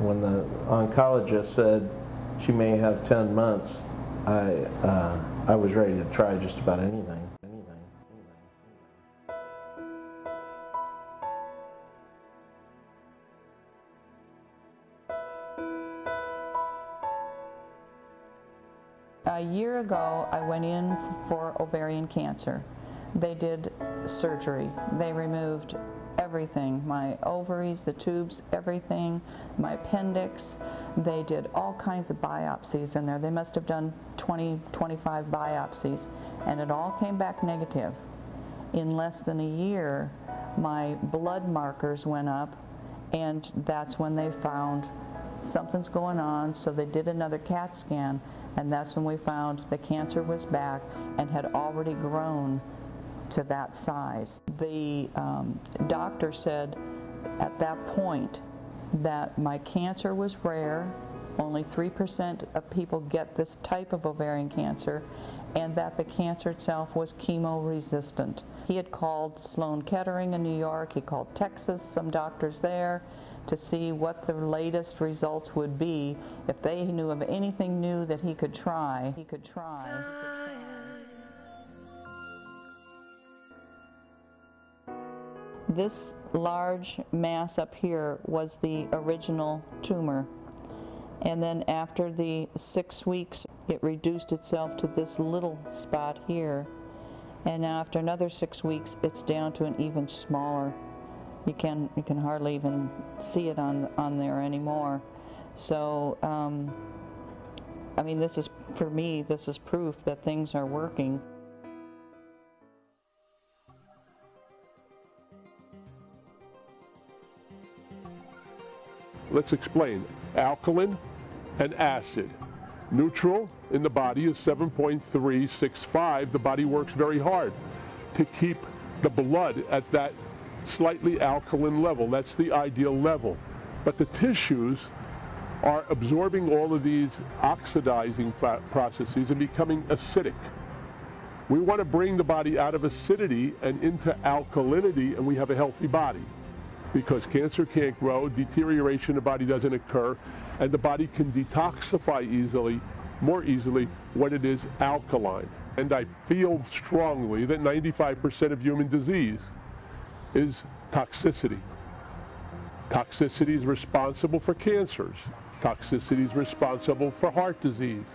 When the oncologist said she may have 10 months, I was ready to try just about anything. A year ago, I went in for ovarian cancer. They did surgery. They removed everything, my ovaries, the tubes, everything, my appendix. They did all kinds of biopsies in there. They must have done 20, 25 biopsies, and it all came back negative. In less than a year, my blood markers went up, and that's when they found something's going on, so they did another CAT scan, and that's when we found the cancer was back and had already grown to that size. The doctor said at that point that my cancer was rare, only 3% of people get this type of ovarian cancer, and that the cancer itself was chemo-resistant. He had called Sloan Kettering in New York, he called Texas, some doctors there, to see what the latest results would be. If they knew of anything new that he could try, he could try. This large mass up here was the original tumor. And then after the 6 weeks, it reduced itself to this little spot here. And now after another 6 weeks, it's down to an even smaller. You can hardly even see it on there anymore. So, I mean, this is, for me, this is proof that things are working. Let's explain. Alkaline and acid. Neutral in the body is 7.365. The body works very hard to keep the blood at that slightly alkaline level. That's the ideal level. But the tissues are absorbing all of these oxidizing processes and becoming acidic. We want to bring the body out of acidity and into alkalinity, and we have a healthy body. Because cancer can't grow, deterioration in the body doesn't occur, and the body can detoxify easily, more easily, when it is alkaline. And I feel strongly that 95% of human disease is toxicity. Toxicity is responsible for cancers. Toxicity is responsible for heart disease.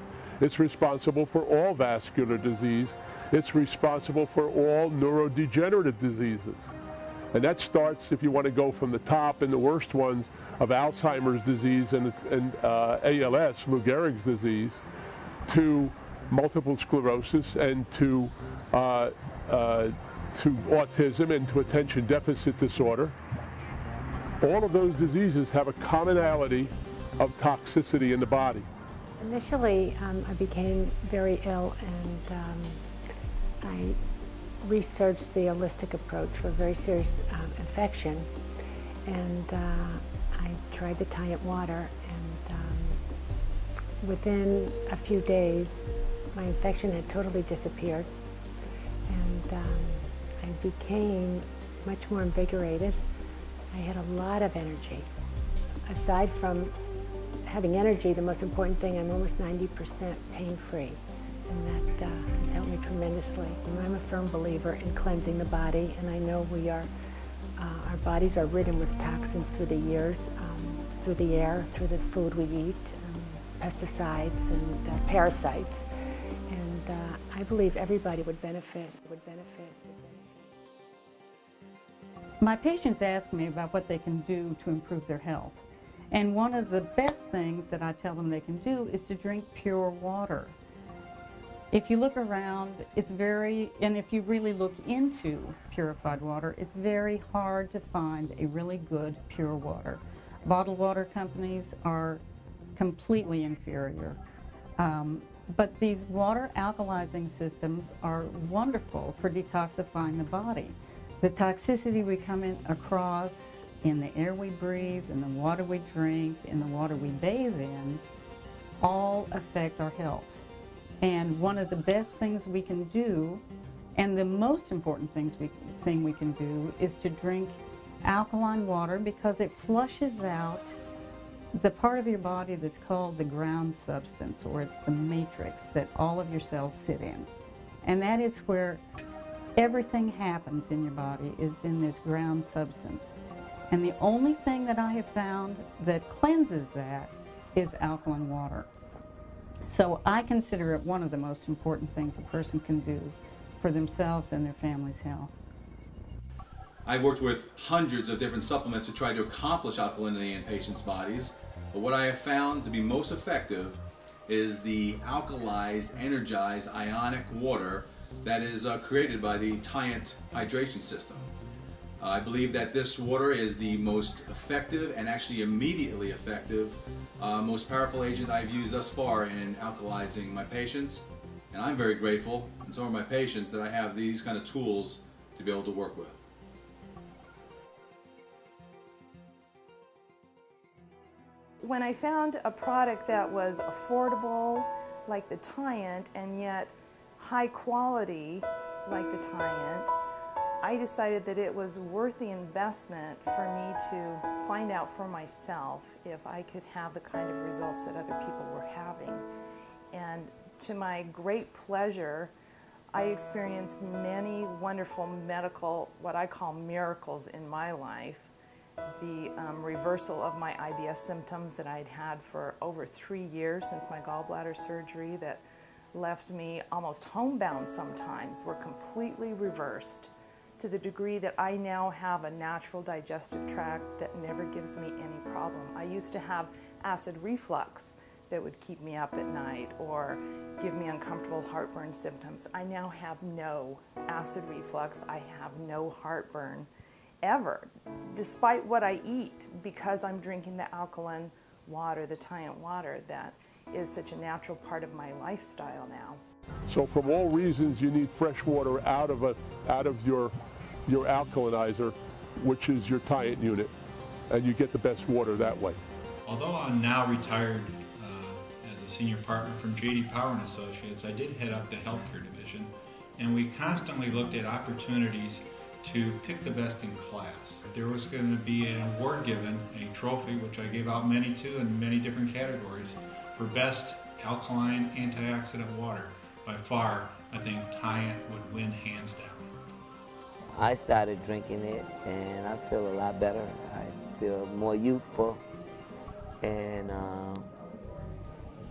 It's responsible for all vascular disease. It's responsible for all neurodegenerative diseases. And that starts, if you want to go from the top and the worst ones, of Alzheimer's disease and ALS, Lou Gehrig's disease, to multiple sclerosis and to autism and to attention deficit disorder. All of those diseases have a commonality of toxicity in the body. Initially, I became very ill, and I researched the holistic approach for a very serious infection, and I tried the Tyent water, and within a few days my infection had totally disappeared, and I became much more invigorated. I had a lot of energy. Aside from having energy, the most important thing, I'm almost 90% pain-free, and that has helped me tremendously. I'm a firm believer in cleansing the body, and I know we are, our bodies are ridden with toxins through the years, through the air, through the food we eat, pesticides and parasites, and I believe everybody would benefit. My patients ask me about what they can do to improve their health. And one of the best things that I tell them they can do is to drink pure water. If you look around, it's very, and if you really look into purified water, it's very hard to find a really good pure water. Bottled water companies are completely inferior. But these water alkalizing systems are wonderful for detoxifying the body. The toxicity we come across in the air we breathe, in the water we drink, in the water we bathe in, all affect our health. And one of the best things we can do, and the most important thing we can do, is to drink alkaline water, because it flushes out the part of your body that's called the ground substance, or it's the matrix that all of your cells sit in. And that is where everything happens in your body, is in this ground substance. And the only thing that I have found that cleanses that is alkaline water. So I consider it one of the most important things a person can do for themselves and their family's health. I've worked with hundreds of different supplements to try to accomplish alkalinity in patients' bodies, but what I have found to be most effective is the alkalized, energized ionic water that is created by the Tyent hydration system. I believe that this water is the most effective and actually immediately effective, most powerful agent I've used thus far in alkalizing my patients, and I'm very grateful, and so are my patients, that I have these kind of tools to be able to work with. When I found a product that was affordable, like the Tyent, and yet high quality, like the Tyent, I decided that it was worth the investment for me to find out for myself if I could have the kind of results that other people were having. And to my great pleasure, I experienced many wonderful medical, what I call miracles in my life. The reversal of my IBS symptoms that I'd had for over 3 years since my gallbladder surgery that left me almost homebound sometimes were completely reversed, to the degree that I now have a natural digestive tract that never gives me any problem. I used to have acid reflux that would keep me up at night or give me uncomfortable heartburn symptoms. I now have no acid reflux. I have no heartburn ever, despite what I eat, because I'm drinking the alkaline water, the Tyent water, that is such a natural part of my lifestyle now. So from all reasons, you need fresh water out of your alkalinizer, which is your Tyent unit, and you get the best water that way. Although I'm now retired as a senior partner from J.D. Power & Associates, I did head up the healthcare division, and we constantly looked at opportunities to pick the best in class. There was going to be an award given, a trophy, which I gave out many to in many different categories, for best alkaline antioxidant water. By far, I think Tyent would win hands down. I started drinking it and I feel a lot better. I feel more youthful, and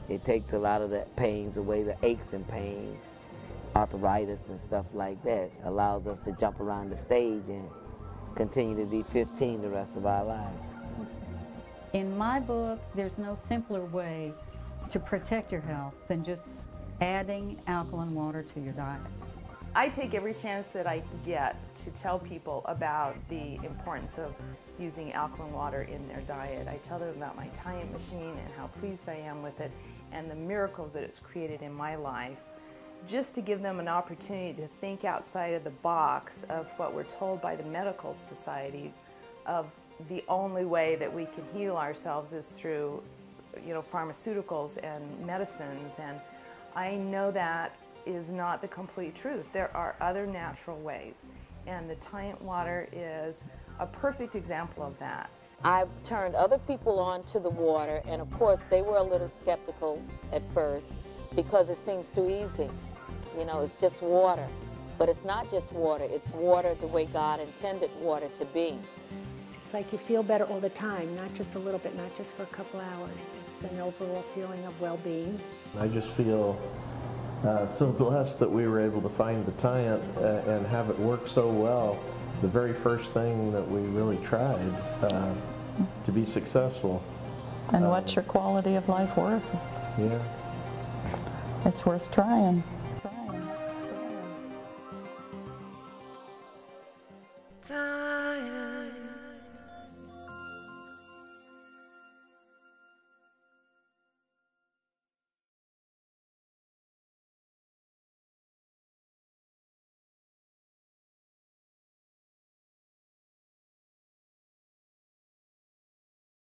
it takes a lot of the pains away, the aches and pains, arthritis and stuff like that. Allows us to jump around the stage and continue to be 15 the rest of our lives. In my book, there's no simpler way to protect your health than just adding alkaline water to your diet. I take every chance that I get to tell people about the importance of using alkaline water in their diet. I tell them about my Tyent machine and how pleased I am with it and the miracles that it's created in my life, just to give them an opportunity to think outside of the box of what we're told by the medical society of the only way that we can heal ourselves is through, pharmaceuticals and medicines. And I know that is not the complete truth. There are other natural ways, and the Tyent water is a perfect example of that. I've turned other people on to the water, and of course they were a little skeptical at first because it seems too easy. It's just water. But it's not just water, it's water the way God intended water to be. It's like you feel better all the time, not just a little bit, not just for a couple hours. It's an overall feeling of well-being. I just feel so blessed that we were able to find the Tyent and have it work so well. The very first thing that we really tried to be successful. And what's your quality of life worth? Yeah. It's worth trying.